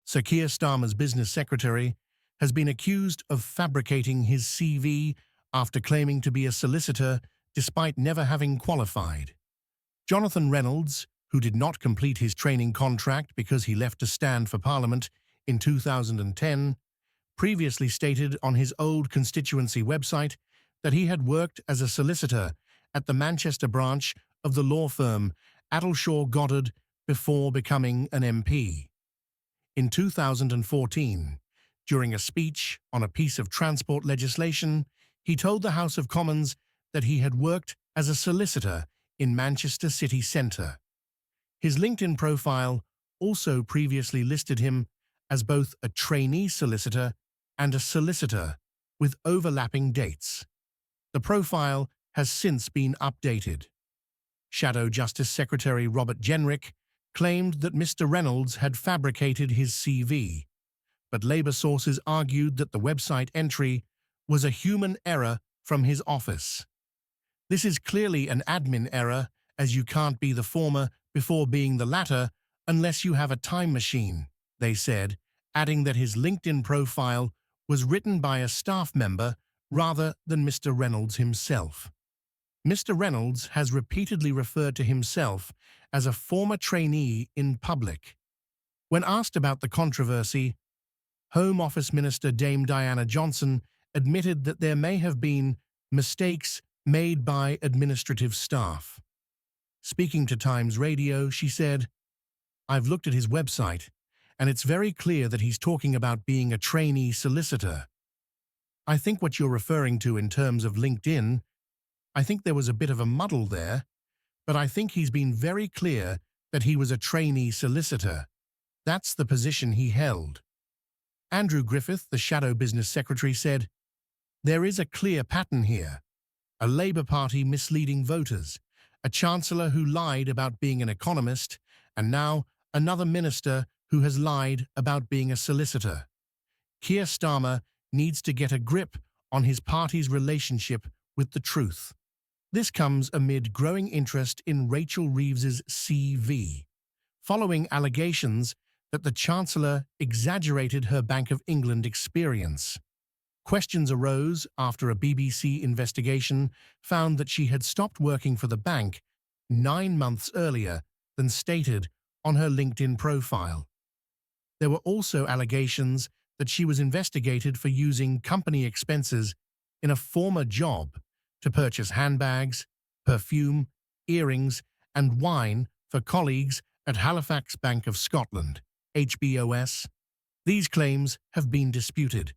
Sir Keir Starmer's business secretary has been accused of fabricating his CV after claiming to be a solicitor despite never having qualified. Jonathan Reynolds, who did not complete his training contract because he left to stand for Parliament in 2010, previously stated on his old constituency website that he had worked as a solicitor at the Manchester branch of the law firm Addleshaw Goddard before becoming an MP. In 2014, during a speech on a piece of transport legislation, he told the House of Commons that he had worked as a solicitor in Manchester city centre. His LinkedIn profile also previously listed him as both a trainee solicitor and a solicitor, with overlapping dates. The profile has since been updated. Shadow Justice Secretary Robert Jenrick claimed that Mr. Reynolds had fabricated his CV, but Labour sources argued that the website entry was a human error from his office. This is clearly an admin error, as you can't be the former before being the latter unless you have a time machine, they said, adding that his LinkedIn profile was written by a staff member rather than Mr. Reynolds himself. Mr. Reynolds has repeatedly referred to himself as a former trainee in public. When asked about the controversy, Home Office Minister Dame Diana Johnson admitted that there may have been mistakes made by administrative staff. Speaking to Times Radio, she said, "I've looked at his website, and it's very clear that he's talking about being a trainee solicitor. I think what you're referring to in terms of LinkedIn, I think there was a bit of a muddle there, but I think he's been very clear that he was a trainee solicitor. That's the position he held." Andrew Griffith, the Shadow Business Secretary, said, "There is a clear pattern here. A Labour Party misleading voters, a Chancellor who lied about being an economist, and now another minister who has lied about being a solicitor. Keir Starmer needs to get a grip on his party's relationship with the truth." This comes amid growing interest in Rachel Reeves's CV, following allegations that the Chancellor exaggerated her Bank of England experience. Questions arose after a BBC investigation found that she had stopped working for the bank 9 months earlier than stated on her LinkedIn profile. There were also allegations that she was investigated for using company expenses in a former job to purchase handbags, perfume, earrings, and wine for colleagues at Halifax Bank of Scotland, HBOS. These claims have been disputed.